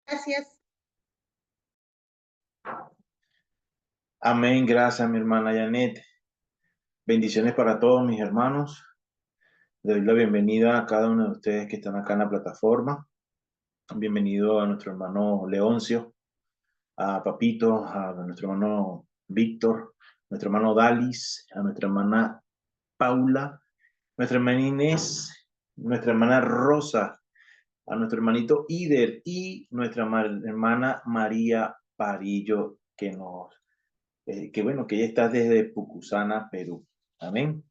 Gracias. Amén, gracias mi hermana Janet. Bendiciones para todos mis hermanos. Le doy la bienvenida a cada uno de ustedes que están acá en la plataforma. Bienvenido a nuestro hermano Leoncio, a Papito, a nuestro hermano Víctor, nuestro hermano Dalis, a nuestra hermana Paula, nuestra hermana Inés, nuestra hermana Rosa, a nuestro hermanito Ider y nuestra hermana María Parillo, que bueno, que ella está desde Pucusana, Perú. Amén.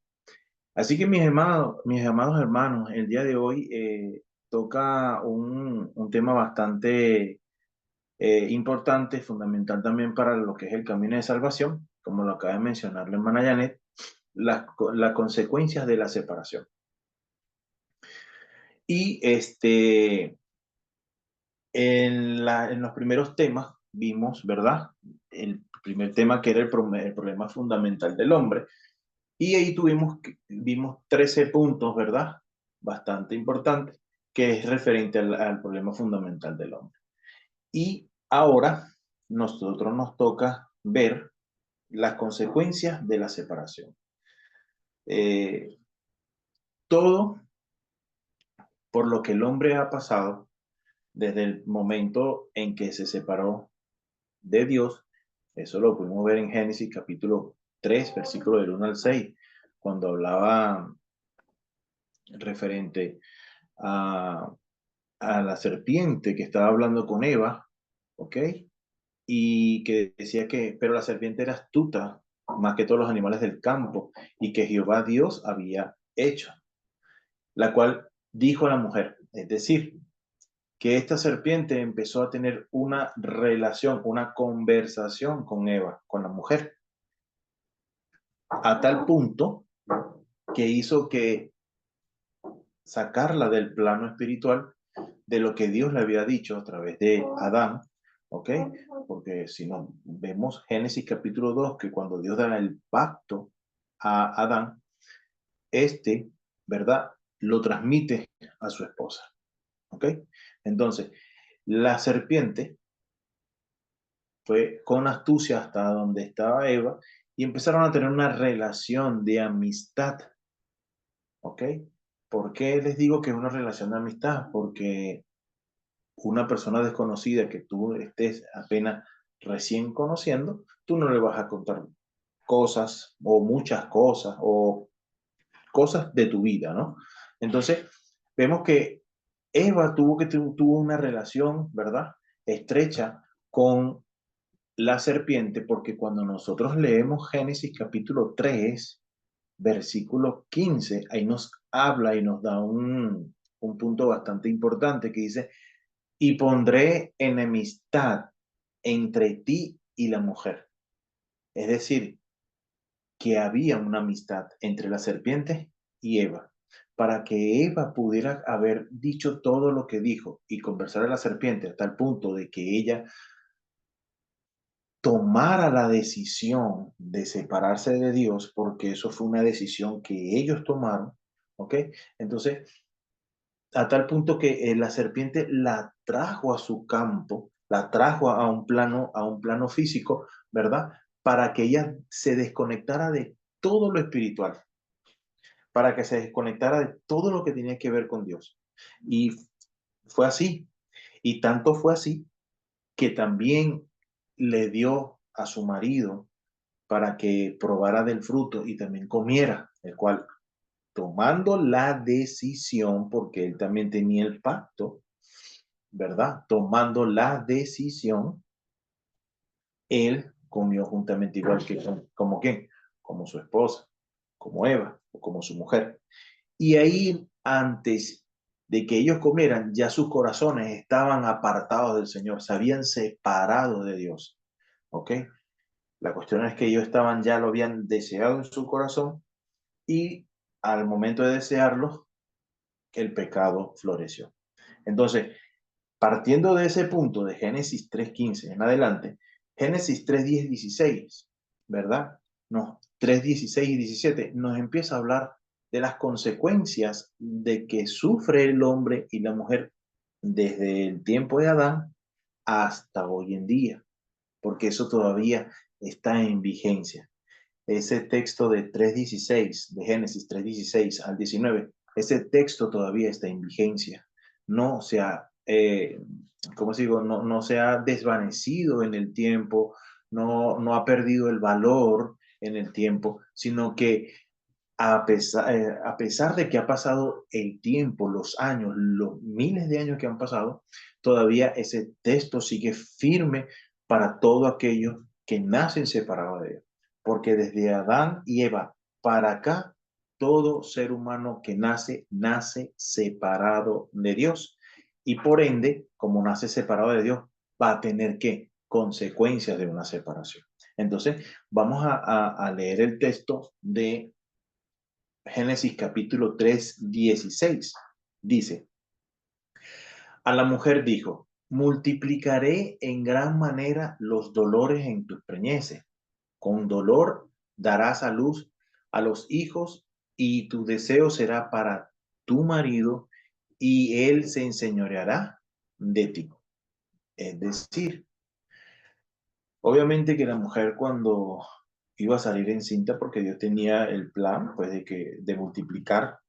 Así que mis amados hermanos, el día de hoy toca un tema bastante importante, fundamental también para lo que es el camino de salvación, como lo acaba de mencionar la hermana Janet, las consecuencias de la separación. Y en los primeros temas vimos, ¿verdad? El primer tema que era el problema fundamental del hombre. Y ahí vimos 13 puntos, ¿verdad? Bastante importantes, que es referente al problema fundamental del hombre. Y ahora nosotros nos toca ver las consecuencias de la separación. Eh, Todo por lo que el hombre ha pasado desde el momento en que se separó de Dios, eso lo pudimos ver en Génesis capítulo 3, versículo del 1 al 6, cuando hablaba referente a, a la serpiente que estaba hablando con Eva, ¿ok? Y que decía pero la serpiente era astuta más que todos los animales del campo y que Jehová Dios había hecho, la cual dijo a la mujer, es decir, que esta serpiente empezó a tener una relación, una conversación con Eva, con la mujer, a tal punto que hizo que sacarla del plano espiritual de lo que Dios le había dicho a través de Adán, ¿ok? Porque si no, vemos Génesis capítulo 2, que cuando Dios da el pacto a Adán, ¿verdad? Lo transmite a su esposa, ¿ok? Entonces, la serpiente fue con astucia hasta donde estaba Eva y empezaron a tener una relación de amistad, ¿ok? ¿Por qué les digo que es una relación de amistad? Porque una persona desconocida que tú estés apenas recién conociendo, tú no le vas a contar cosas o muchas cosas o cosas de tu vida, ¿no? Entonces, vemos que Eva tuvo una relación, ¿verdad? Estrecha con la serpiente, porque cuando nosotros leemos Génesis capítulo 3 versículo 15 ahí nos habla y nos da un punto bastante importante que dice, y pondré enemistad entre ti y la mujer. Es decir, que había una amistad entre la serpiente y Eva, para que Eva pudiera haber dicho todo lo que dijo y conversar a la serpiente hasta el punto de que ella tomara la decisión de separarse de Dios, porque eso fue una decisión que ellos tomaron, ¿ok? Entonces, a tal punto que la serpiente la trajo a su campo, la trajo a un plano físico, ¿verdad? Para que ella se desconectara de todo lo espiritual, para que se desconectara de todo lo que tenía que ver con Dios. Y fue así, y tanto fue así que también le dio a su marido para que probara del fruto y también comiera, el cual tomando la decisión, porque él también tenía el pacto, ¿verdad? Tomando la decisión, él comió juntamente igual que como quién, como su esposa, como Eva o como su mujer. Y ahí antes de que ellos comieran, ya sus corazones estaban apartados del Señor, se habían separado de Dios. ¿Ok? La cuestión es que ellos estaban, ya lo habían deseado en su corazón y al momento de desearlo, el pecado floreció. Entonces, partiendo de ese punto de Génesis 3:15 en adelante, Génesis 3:10-16, ¿verdad? No, 3:16 y 17 nos empieza a hablar de las consecuencias de que sufre el hombre y la mujer desde el tiempo de Adán hasta hoy en día, porque eso todavía está en vigencia. Ese texto de 3:16, de Génesis 3:16 al 19, ese texto todavía está en vigencia. No se ha, ¿cómo se digo? No se ha desvanecido en el tiempo, no ha perdido el valor en el tiempo, sino que a pesar de que ha pasado el tiempo, los años, los miles de años que han pasado, todavía ese texto sigue firme para todo aquello que nacen separados de Dios. Porque desde Adán y Eva para acá, todo ser humano que nace, nace separado de Dios. Y por ende, como nace separado de Dios, va a tener que consecuencias de una separación. Entonces, vamos a leer el texto de Génesis capítulo 3:16. Dice, a la mujer dijo, multiplicaré en gran manera los dolores en tus preñeces. Con dolor darás a luz a los hijos y tu deseo será para tu marido y él se enseñoreará de ti. Es decir, obviamente que la mujer cuando iba a salir encinta, porque Dios tenía el plan pues de multiplicar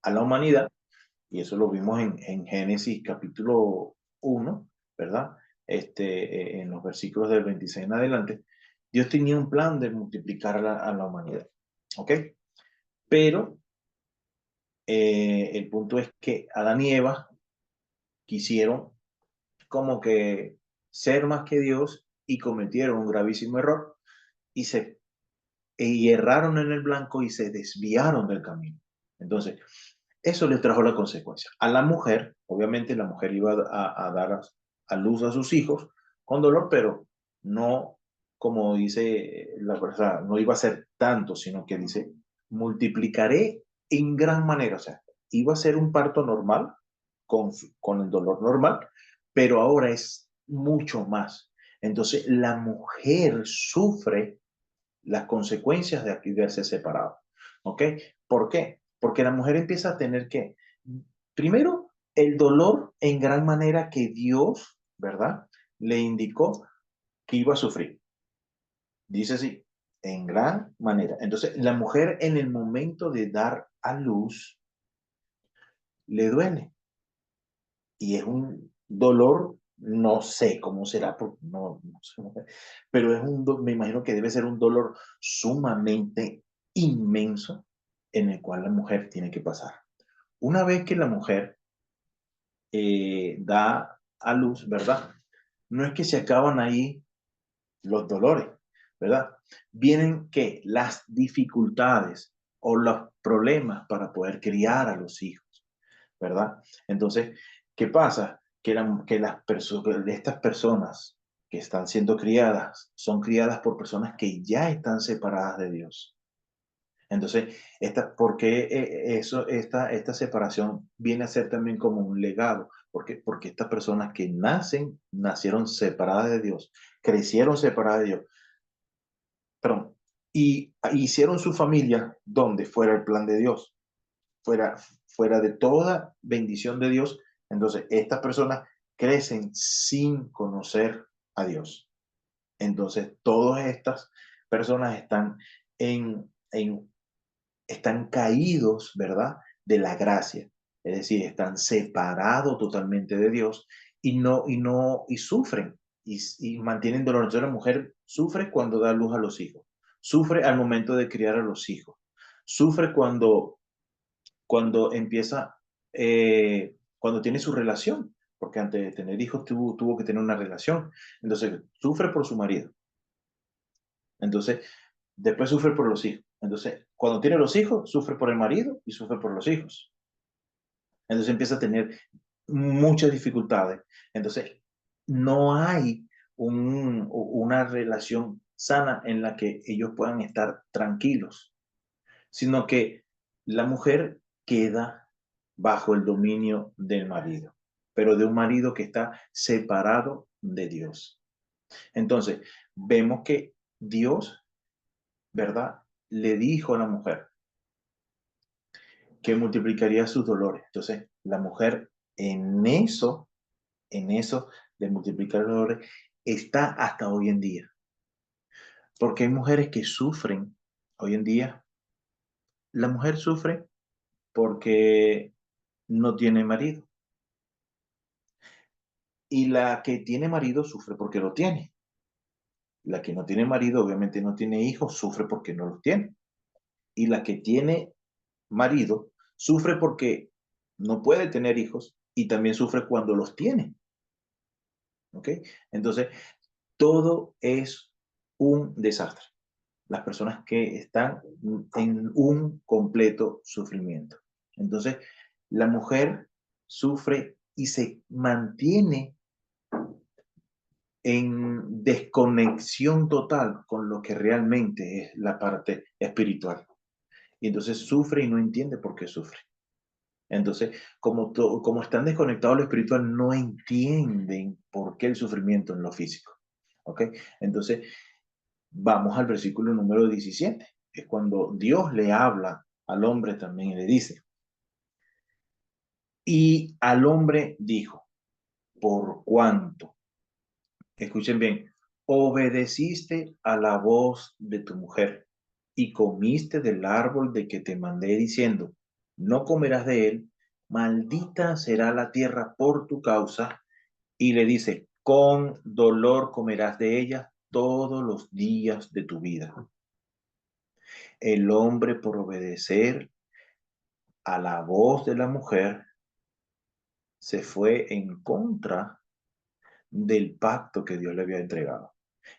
a la humanidad, y eso lo vimos en Génesis capítulo 1, ¿verdad? En los versículos del 26 en adelante, Dios tenía un plan de multiplicar a la humanidad, ¿ok? Pero el punto es que Adán y Eva quisieron como que ser más que Dios y cometieron un gravísimo error y y erraron en el blanco y se desviaron del camino. Entonces, eso le trajo la consecuencia. A la mujer, obviamente la mujer iba a dar a luz a sus hijos con dolor, pero no como dice la persona, no iba a ser tanto, sino que dice, multiplicaré en gran manera. O sea, iba a ser un parto normal, con, con el dolor normal, pero ahora es mucho más. Entonces, la mujer sufre las consecuencias de aquí verse separado. ¿Ok? ¿Por qué? Porque la mujer empieza a tener que, primero, el dolor en gran manera que Dios, ¿verdad? Le indicó que iba a sufrir. Dice así, en gran manera. Entonces, la mujer en el momento de dar a luz le duele y es un dolor, no sé cómo será, porque no sé, pero me imagino que debe ser un dolor sumamente inmenso en el cual la mujer tiene que pasar. Una vez que la mujer da a luz, ¿verdad? No es que se acaban ahí los dolores, ¿verdad? Vienen que las dificultades o los problemas para poder criar a los hijos, ¿verdad? Entonces, ¿qué pasa? Que estas personas que están siendo criadas son criadas por personas que ya están separadas de Dios. Entonces, ¿por qué esta separación viene a ser también como un legado? Porque estas personas que nacieron separadas de Dios, crecieron separadas de Dios, perdón, y hicieron su familia donde fuera el plan de Dios, fuera, fuera de toda bendición de Dios. Entonces, estas personas crecen sin conocer a Dios. Entonces, todas estas personas están caídos, ¿verdad? De la gracia. Es decir, están separados totalmente de Dios y sufren y mantienen dolor. Entonces la mujer sufre cuando da luz a los hijos, sufre al momento de criar a los hijos, sufre cuando empieza, cuando tiene su relación, porque antes de tener hijos tuvo que tener una relación. Entonces sufre por su marido. Entonces, después sufre por los hijos. Entonces, cuando tiene los hijos, sufre por el marido y sufre por los hijos. Entonces empieza a tener muchas dificultades. Entonces, no hay una relación sana en la que ellos puedan estar tranquilos, sino que la mujer queda bajo el dominio del marido, pero de un marido que está separado de Dios. Entonces, vemos que Dios, ¿verdad? Le dijo a la mujer que multiplicaría sus dolores. Entonces, la mujer en eso de multiplicar los dolores, está hasta hoy en día. Porque hay mujeres que sufren hoy en día. La mujer sufre porque no tiene marido. Y la que tiene marido sufre porque lo tiene. La que no tiene marido, obviamente no tiene hijos, sufre porque no los tiene. Y la que tiene marido sufre porque no puede tener hijos y también sufre cuando los tiene. ¿Ok? Entonces, todo es un desastre. Las personas que están en un completo sufrimiento. Entonces, la mujer sufre y se mantiene en desconexión total con lo que realmente es la parte espiritual. Y entonces sufre y no entiende por qué sufre. Entonces, como están desconectados a lo espiritual, no entienden por qué el sufrimiento en lo físico. ¿Ok? Entonces, vamos al versículo número 17. Es cuando Dios le habla al hombre también y le dice, y al hombre dijo, por cuanto, escuchen bien, obedeciste a la voz de tu mujer y comiste del árbol de que te mandé diciendo, no comerás de él, maldita será la tierra por tu causa. Y le dice, con dolor comerás de ella todos los días de tu vida. El hombre por obedecer a la voz de la mujer se fue en contra del pacto que Dios le había entregado.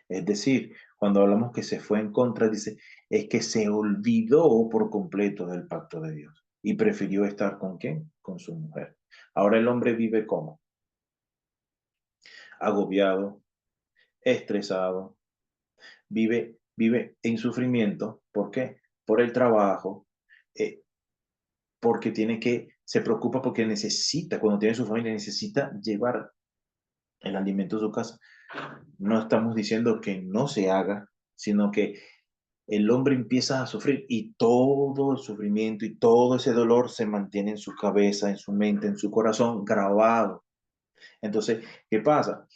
Es decir, cuando hablamos que se fue en contra, dice, es que se olvidó por completo del pacto de Dios y prefirió estar con quién, con su mujer. Ahora el hombre vive como agobiado, estresado, vive en sufrimiento. ¿Por qué? Por el trabajo, porque se preocupa porque necesita, cuando tiene su familia, necesita llevar el alimento a su casa. No estamos diciendo que no se haga, sino que el hombre empieza a sufrir y todo el sufrimiento y todo ese dolor se mantiene en su cabeza, en su mente, en su corazón, grabado. Entonces, ¿qué pasa?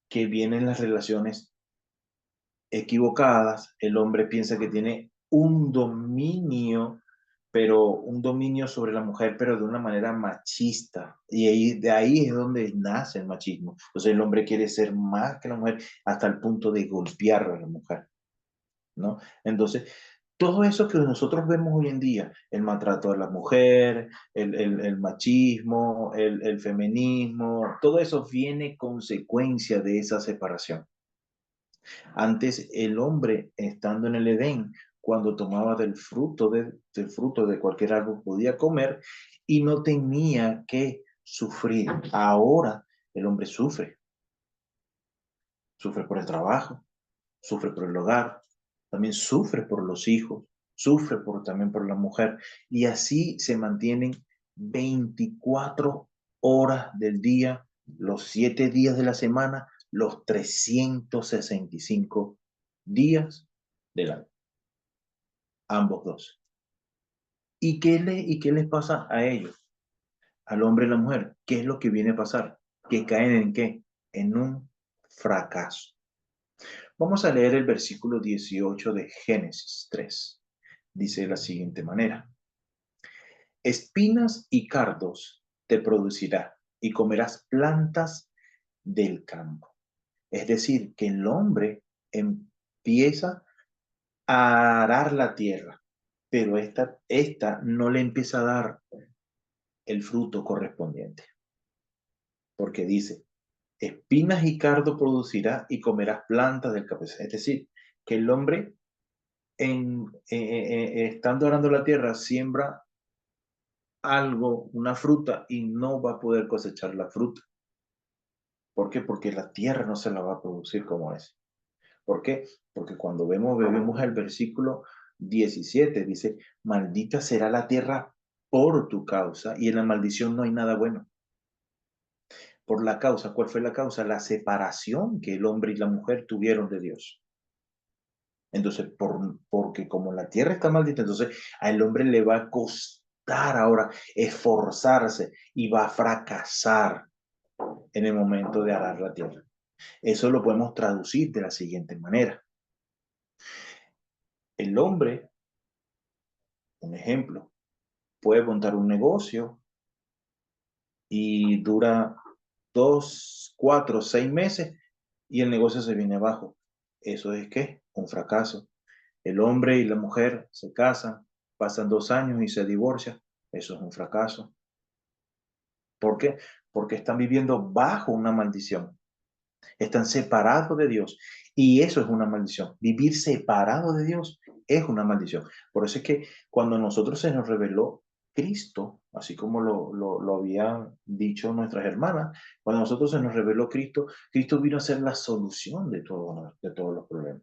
Que vienen las relaciones equivocadas, el hombre piensa que tiene un dominio, pero un dominio sobre la mujer, pero de una manera machista. Y de ahí es donde nace el machismo. Entonces el hombre quiere ser más que la mujer hasta el punto de golpear a la mujer, ¿no? Entonces, todo eso que nosotros vemos hoy en día, el maltrato de la mujer, el machismo, el feminismo, todo eso viene consecuencia de esa separación. Antes el hombre, estando en el Edén, cuando tomaba del fruto de cualquier árbol, podía comer y no tenía que sufrir. Ahora el hombre sufre. Sufre por el trabajo, sufre por el hogar, también sufre por los hijos, sufre también por la mujer. Y así se mantienen 24 horas del día, los 7 días de la semana, los 365 días del año. Ambos dos. ¿Y qué les pasa a ellos? Al hombre y la mujer. ¿Qué es lo que viene a pasar? ¿Que caen en qué? En un fracaso. Vamos a leer el versículo 18 de Génesis 3. Dice de la siguiente manera. Espinas y cardos te producirá y comerás plantas del campo. Es decir, que el hombre empieza a arar la tierra, pero esta no le empieza a dar el fruto correspondiente, porque dice, espinas y cardo producirá y comerás plantas del campo. Es decir, que el hombre estando arando la tierra siembra algo, una fruta, y no va a poder cosechar la fruta. ¿Por qué? Porque la tierra no se la va a producir como es. ¿Por qué? Porque cuando vemos el versículo 17, dice, maldita será la tierra por tu causa, y en la maldición no hay nada bueno. Por la causa, ¿cuál fue la causa? La separación que el hombre y la mujer tuvieron de Dios. Entonces, porque como la tierra está maldita, entonces al hombre le va a costar ahora esforzarse y va a fracasar en el momento de arar la tierra. Eso lo podemos traducir de la siguiente manera. El hombre, un ejemplo, puede montar un negocio y dura 2, 4, 6 meses y el negocio se viene abajo. ¿Eso es qué? Un fracaso. El hombre y la mujer se casan, pasan 2 años y se divorcian. Eso es un fracaso. ¿Por qué? Porque están viviendo bajo una maldición. Están separados de Dios. Y eso es una maldición. Vivir separado de Dios es una maldición. Por eso es que cuando a nosotros se nos reveló Cristo, así como lo habían dicho nuestras hermanas, cuando a nosotros se nos reveló Cristo, Cristo vino a ser la solución de todos los problemas.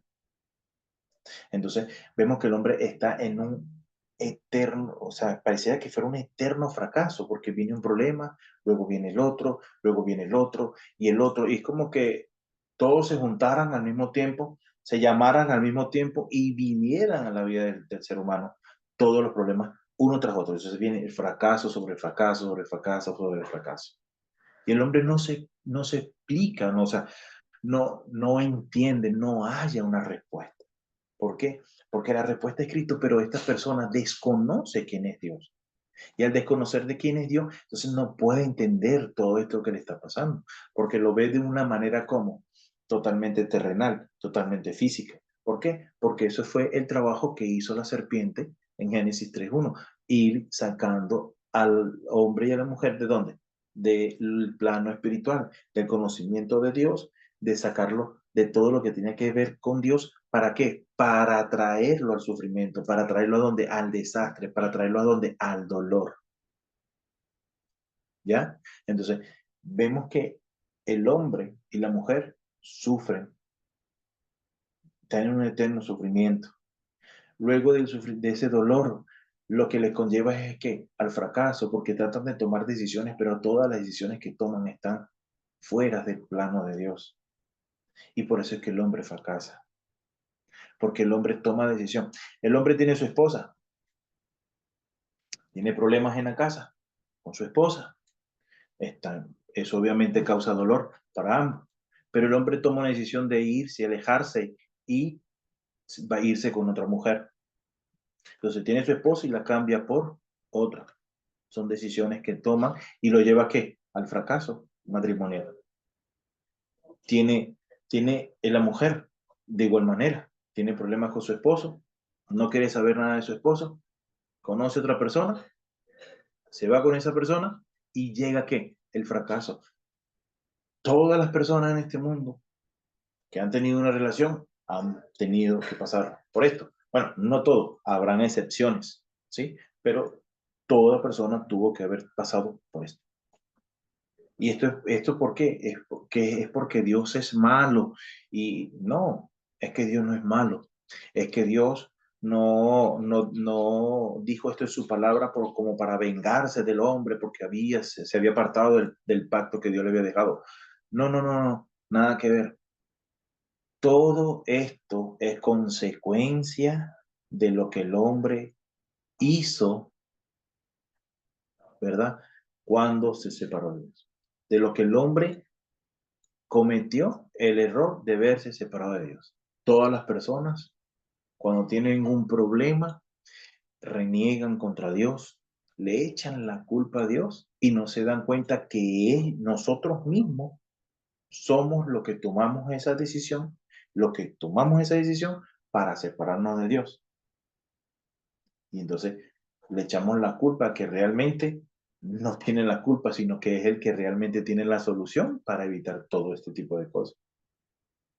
Entonces, vemos que el hombre está en un eterno, o sea, parecía que fuera un eterno fracaso, porque viene un problema, luego viene el otro, luego viene el otro y el otro, y es como que todos se juntaran al mismo tiempo, se llamaran al mismo tiempo y vinieran a la vida del ser humano todos los problemas uno tras otro. Entonces viene el fracaso sobre el fracaso, sobre el fracaso, sobre el fracaso. Y el hombre no se explica, no, o sea, no entiende, no haya una respuesta. ¿Por qué? Porque la respuesta es Cristo, pero esta persona desconoce quién es Dios. Y al desconocer de quién es Dios, entonces no puede entender todo esto que le está pasando, porque lo ve de una manera como totalmente terrenal, totalmente física. ¿Por qué? Porque eso fue el trabajo que hizo la serpiente en Génesis 3:1, ir sacando al hombre y a la mujer ¿de dónde? Del plano espiritual, del conocimiento de Dios, de sacarlo de todo lo que tenía que ver con Dios. ¿Para qué? Para traerlo al sufrimiento, para traerlo a donde, al desastre, para traerlo a donde, al dolor. ¿Ya? Entonces, vemos que el hombre y la mujer sufren, están en un eterno sufrimiento. Luego de ese dolor, lo que les conlleva es que al fracaso, porque tratan de tomar decisiones, pero todas las decisiones que toman están fuera del plano de Dios. Y por eso es que el hombre fracasa, porque el hombre toma decisión. El hombre tiene su esposa, tiene problemas en la casa con su esposa. Eso obviamente causa dolor para ambos, pero el hombre toma una decisión de irse, alejarse y va a irse con otra mujer. Entonces tiene su esposa y la cambia por otra. Son decisiones que toman y lo lleva ¿a qué? Al fracaso matrimonial. Tiene la mujer de igual manera, tiene problemas con su esposo, no quiere saber nada de su esposo, conoce a otra persona, se va con esa persona y llega ¿a qué? El fracaso. Todas las personas en este mundo que han tenido una relación han tenido que pasar por esto. Bueno, no todo, habrán excepciones, ¿sí? Pero toda persona tuvo que haber pasado por esto. ¿Y esto por qué? Es porque Dios es malo. Y no, es que Dios no es malo. Es que Dios no dijo esto en su palabra como para vengarse del hombre, porque se había apartado del pacto que Dios le había dejado. No, no, no, no, nada que ver. Todo esto es consecuencia de lo que el hombre hizo, ¿verdad? Cuando se separó de Dios. De lo que el hombre cometió el error de verse separado de Dios. Todas las personas, cuando tienen un problema, reniegan contra Dios, le echan la culpa a Dios y no se dan cuenta que es nosotros mismos somos los que tomamos esa decisión, para separarnos de Dios. Y entonces le echamos la culpa a que realmente no tiene la culpa, sino que es el que realmente tiene la solución para evitar todo este tipo de cosas.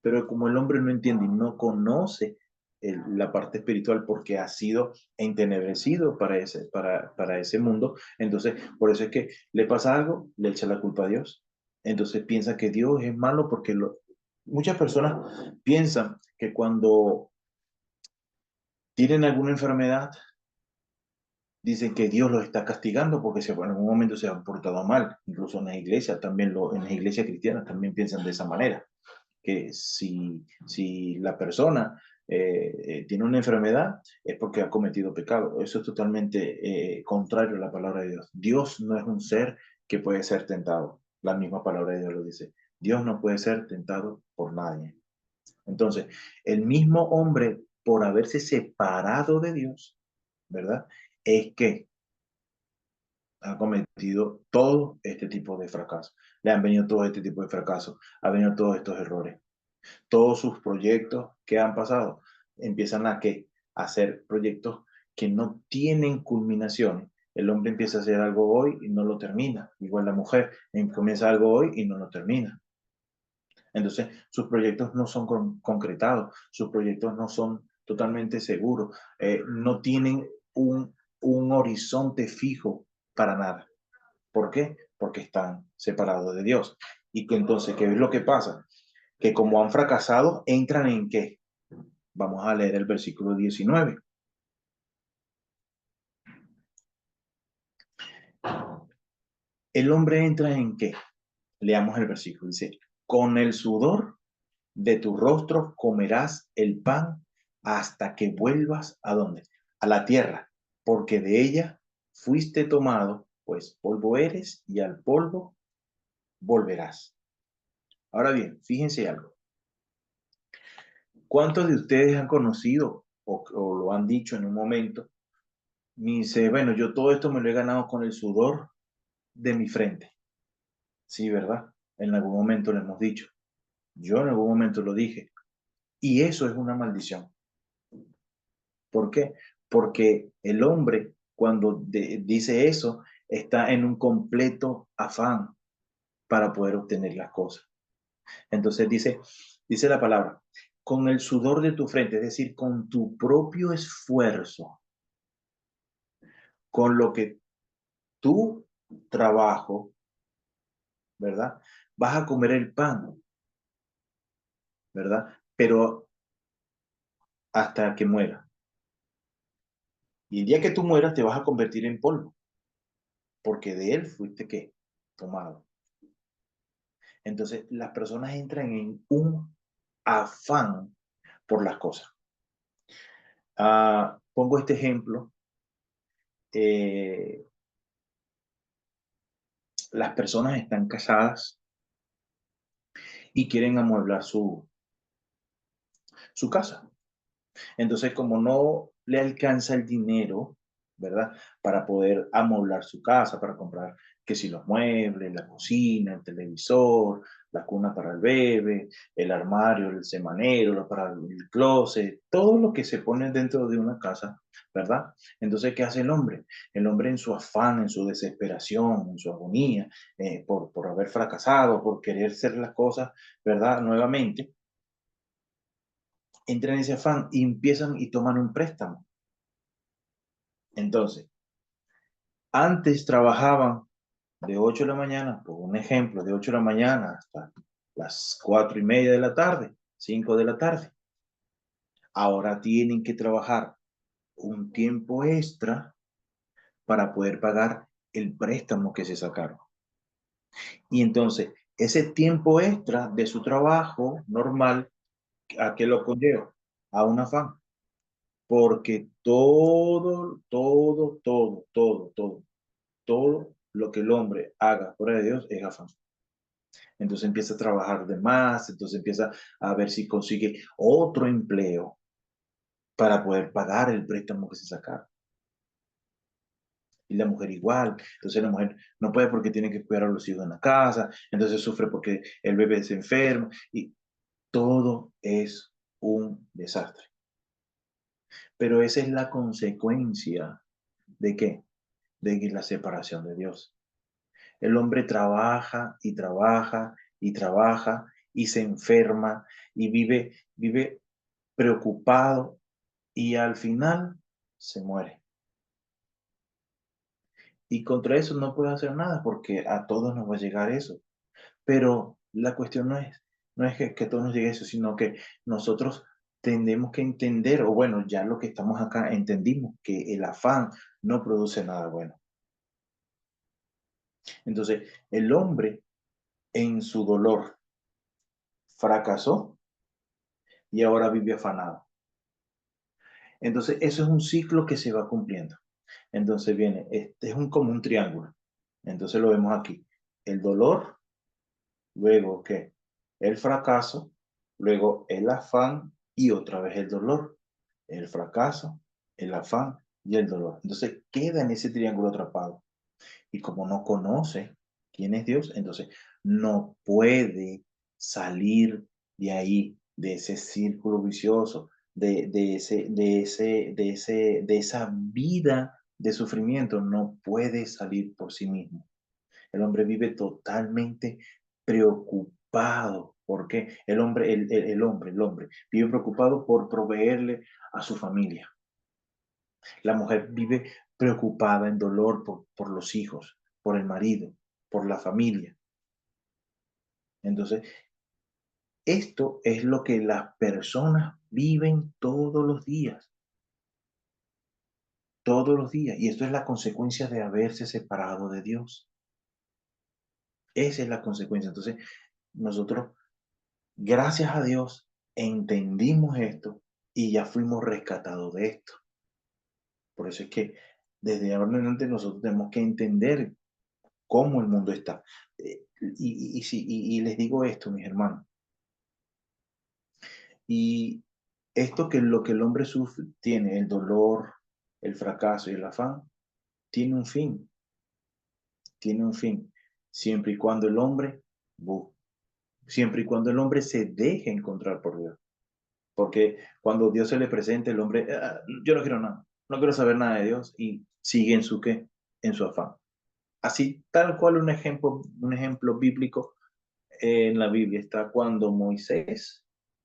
Pero como el hombre no entiende y no conoce la parte espiritual porque ha sido entenebrecido para ese mundo, entonces por eso es que le pasa algo, le echa la culpa a Dios. Entonces piensa que Dios es malo porque muchas personas piensan que cuando tienen alguna enfermedad, dicen que Dios los está castigando porque en algún momento se han portado mal. Incluso en las iglesias, en las iglesias cristianas también piensan de esa manera, que si la persona tiene una enfermedad es porque ha cometido pecado. Eso es totalmente contrario a la palabra de Dios. Dios no es un ser que puede ser tentado. La misma palabra de Dios lo dice. Dios no puede ser tentado por nadie. Entonces, el mismo hombre, por haberse separado de Dios, ¿verdad? Es que ha cometido todo este tipo de fracasos. Le han venido todo este tipo de fracasos, ha venido todos estos errores. Todos sus proyectos que han pasado empiezan a ¿qué? A hacer proyectos que no tienen culminación. El hombre empieza a hacer algo hoy y no lo termina. Igual la mujer comienza algo hoy y no lo termina. Entonces, sus proyectos no son concretados, sus proyectos no son totalmente seguros, no tienen un horizonte fijo para nada. ¿Por qué? Porque están separados de Dios. Y que entonces, ¿qué es lo que pasa? Que como han fracasado, entran en qué? Vamos a leer el versículo 19. El hombre entra en qué? Leamos el versículo. Dice, con el sudor de tu rostro comerás el pan hasta que vuelvas ¿a dónde? A la tierra, porque de ella fuiste tomado, pues polvo eres y al polvo volverás. Ahora bien, fíjense algo. ¿Cuántos de ustedes han conocido o lo han dicho en un momento? Me dice, bueno, yo todo esto me lo he ganado con el sudor de mi frente. Sí, ¿verdad? En algún momento lo hemos dicho. Yo en algún momento lo dije. Y eso es una maldición. ¿Por qué? Porque el hombre, cuando dice eso, está en un completo afán para poder obtener las cosas. Entonces dice la palabra, con el sudor de tu frente, es decir, con tu propio esfuerzo, con lo que tu trabajo, ¿verdad? Vas a comer el pan, ¿verdad? Pero hasta que muera. Y el día que tú mueras te vas a convertir en polvo, porque de él fuiste que tomado. Entonces las personas entran en un afán por las cosas. Pongo este ejemplo. eh, las personas están casadas y quieren amueblar su casa. Entonces, como no le alcanza el dinero, ¿verdad? Para poder amoblar su casa, para comprar, que si los muebles, la cocina, el televisor, la cuna para el bebé, el armario, el semanero, para el closet, todo lo que se pone dentro de una casa, ¿verdad? Entonces, ¿qué hace el hombre? El hombre en su afán, en su desesperación, en su agonía, por haber fracasado, por querer hacer las cosas, ¿verdad? Nuevamente entran en ese afán y empiezan y toman un préstamo. Entonces, antes trabajaban de 8 de la mañana, por un ejemplo, de 8 de la mañana hasta las 4:30 de la tarde, 5 de la tarde. Ahora tienen que trabajar un tiempo extra para poder pagar el préstamo que se sacaron. Y entonces, ese tiempo extra de su trabajo normal, ¿a qué lo conlleva? A un afán. Porque todo lo que el hombre haga fuera de Dios es afán. Entonces empieza a trabajar de más, entonces empieza a ver si consigue otro empleo para poder pagar el préstamo que se sacaron. Y la mujer igual. Entonces la mujer no puede porque tiene que cuidar a los hijos en la casa, entonces sufre porque el bebé se enferma y todo es un desastre. Pero esa es la consecuencia de qué? De la separación de Dios. El hombre trabaja y trabaja y trabaja y se enferma y vive preocupado y al final se muere. Y contra eso no puede hacer nada porque a todos nos va a llegar eso. Pero la cuestión no es que a todos nos llegue eso, sino que nosotros tenemos que entender, o bueno, ya lo que estamos acá entendimos, que el afán no produce nada bueno. Entonces, el hombre en su dolor fracasó y ahora vive afanado. Entonces, eso es un ciclo que se va cumpliendo. Entonces viene, este es como un triángulo. Entonces lo vemos aquí. El dolor, luego ¿qué? El fracaso, luego el afán y otra vez el dolor. El fracaso, el afán y el dolor. Entonces queda en ese triángulo atrapado. Y como no conoce quién es Dios, entonces no puede salir de ahí, de ese círculo vicioso, de esa vida de sufrimiento, no puede salir por sí mismo. El hombre vive totalmente preocupado. ¿Por qué? El hombre vive preocupado por proveerle a su familia. La mujer vive preocupada, en dolor por los hijos, por el marido, por la familia. Entonces, esto es lo que las personas viven todos los días. Y esto es la consecuencia de haberse separado de Dios. Esa es la consecuencia. Entonces, nosotros, gracias a Dios, entendimos esto y ya fuimos rescatados de esto. Por eso es que desde ahora en adelante nosotros tenemos que entender cómo el mundo está. Y les digo esto, mis hermanos, y esto que lo que el hombre sufre, tiene el dolor, el fracaso y el afán, tiene un fin, tiene un fin, siempre y cuando el hombre, siempre y cuando el hombre se deje encontrar por Dios. Porque cuando Dios se le presenta, el hombre, yo no quiero nada, no quiero saber nada de Dios y sigue en su qué, en su afán. Así, tal cual un ejemplo bíblico en la Biblia está cuando Moisés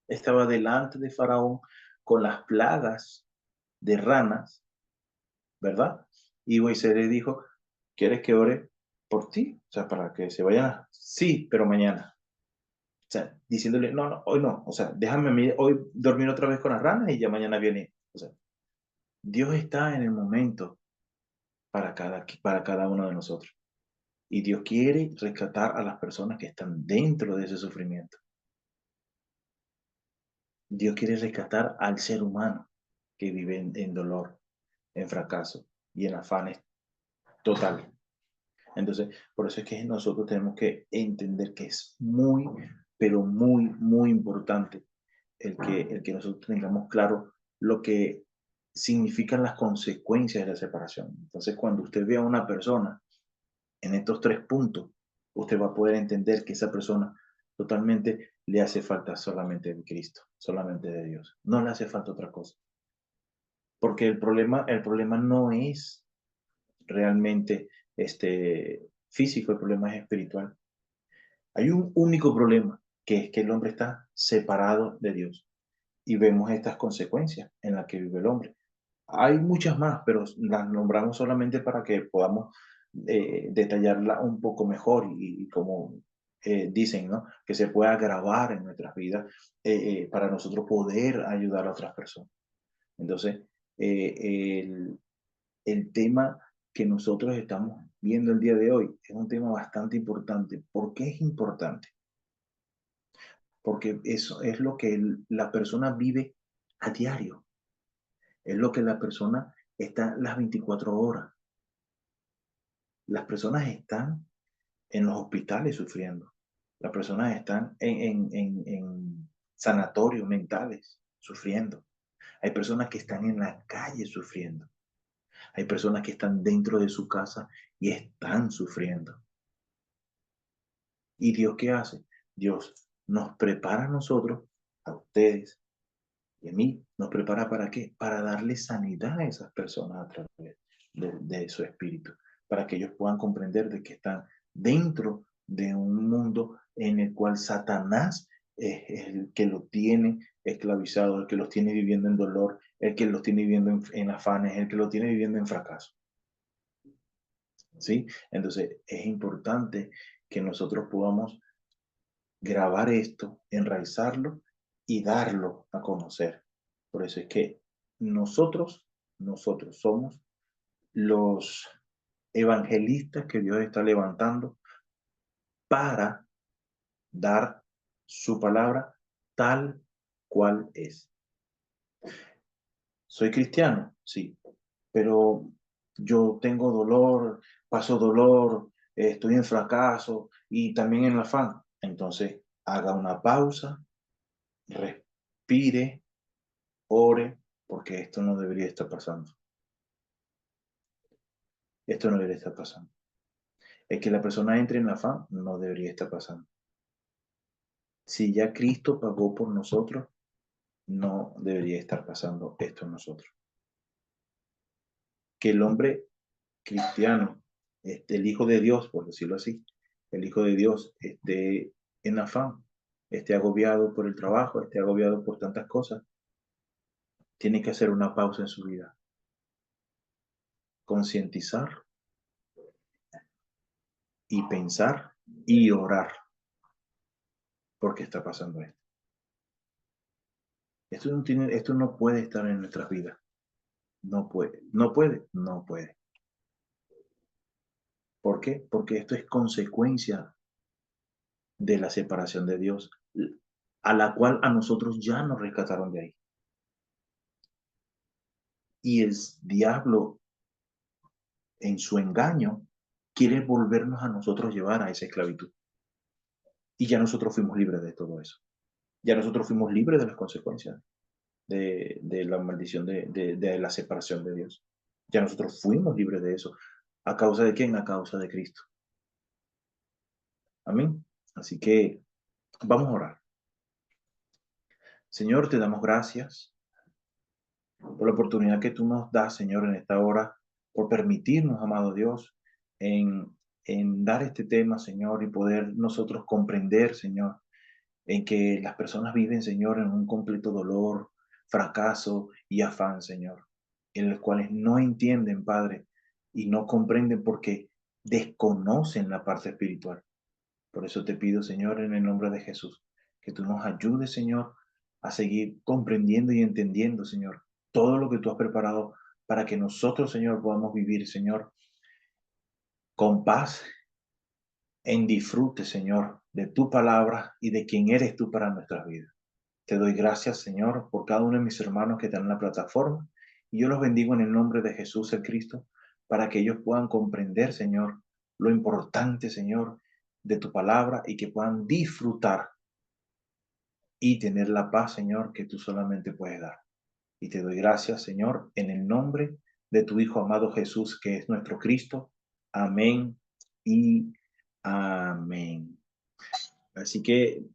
estaba delante de Faraón con las plagas de ranas, ¿verdad? Y Moisés le dijo, ¿quieres que ore por ti? O sea, para que se vayan. Sí, pero mañana. O sea, diciéndole, no, no, hoy no. O sea, déjame a mí hoy dormir otra vez con las ranas y ya mañana viene. O sea, Dios está en el momento para cada uno de nosotros. Y Dios quiere rescatar a las personas que están dentro de ese sufrimiento. Dios quiere rescatar al ser humano que vive en dolor, en fracaso y en afanes total. Entonces, por eso es que nosotros tenemos que entender que es muy, pero muy, muy importante el que nosotros tengamos claro lo que significan las consecuencias de la separación. Entonces, cuando usted ve a una persona en estos tres puntos, usted va a poder entender que esa persona totalmente le hace falta solamente de Cristo, solamente de Dios. No le hace falta otra cosa. Porque el problema no es realmente físico, el problema es espiritual. Hay un único problema, que es que el hombre está separado de Dios. Y vemos estas consecuencias en las que vive el hombre. Hay muchas más, pero las nombramos solamente para que podamos detallarla un poco mejor y como dicen, ¿no? Que se pueda grabar en nuestras vidas para nosotros poder ayudar a otras personas. Entonces, el tema que nosotros estamos viendo el día de hoy es un tema bastante importante. ¿Por qué es importante? Porque eso es lo que la persona vive a diario, es lo que la persona está las 24 horas. Las personas están en los hospitales sufriendo, las personas están en sanatorios mentales sufriendo, hay personas que están en la calle sufriendo, hay personas que están dentro de su casa y están sufriendo. ¿Y Dios qué hace? Dios nos prepara a nosotros, a ustedes y a mí, nos prepara ¿para qué? Para darle sanidad a esas personas a través de su espíritu, para que ellos puedan comprender de que están dentro de un mundo en el cual Satanás es el que los tiene esclavizados, el que los tiene viviendo en dolor, el que los tiene viviendo en afanes, el que los tiene viviendo en fracaso. ¿Sí? Entonces es importante que nosotros podamos grabar esto, enraizarlo y darlo a conocer. Por eso es que nosotros somos los evangelistas que Dios está levantando para dar su palabra tal cual es. ¿Soy cristiano? Sí, pero yo tengo dolor, paso dolor, estoy en fracaso y también en afán. entonces haga una pausa, respire, ore, porque esto no debería estar pasando. Esto no debería estar pasando. El que la persona entre en afán no debería estar pasando. Si ya Cristo pagó por nosotros, no debería estar pasando esto en nosotros. Que el hombre cristiano, el Hijo de Dios, por decirlo así, el Hijo de Dios esté en afán, esté agobiado por el trabajo, esté agobiado por tantas cosas, tiene que hacer una pausa en su vida, concientizar y pensar y orar porque está pasando esto. Esto no puede estar en nuestras vidas. No puede, no puede, no puede. ¿Por qué? Porque esto es consecuencia de la separación de Dios, a la cual a nosotros ya nos rescataron de ahí. Y el diablo, en su engaño, quiere volvernos a nosotros llevar a esa esclavitud. Y ya nosotros fuimos libres de todo eso. Ya nosotros fuimos libres de las consecuencias de la maldición de la separación de Dios. Ya nosotros fuimos libres de eso. ¿A causa de quién? A causa de Cristo. Amén. Así que vamos a orar. Señor, te damos gracias por la oportunidad que tú nos das, Señor, en esta hora, por permitirnos, amado Dios, en dar este tema, Señor, y poder nosotros comprender, Señor, en que las personas viven, Señor, en un completo dolor, fracaso y afán, Señor, en los cuales no entienden, Padre, y no comprenden porque desconocen la parte espiritual. Por eso te pido, Señor, en el nombre de Jesús, que tú nos ayudes, Señor, a seguir comprendiendo y entendiendo, Señor, todo lo que tú has preparado para que nosotros, Señor, podamos vivir, Señor, con paz, en disfrute, Señor, de tu palabra y de quién eres tú para nuestras vidas. Te doy gracias, Señor, por cada uno de mis hermanos que están en la plataforma, y yo los bendigo en el nombre de Jesús el Cristo, para que ellos puedan comprender, Señor, lo importante, Señor, de tu palabra y que puedan disfrutar y tener la paz, Señor, que tú solamente puedes dar. Y te doy gracias, Señor, en el nombre de tu Hijo amado Jesús, que es nuestro Cristo. Amén y amén. Así que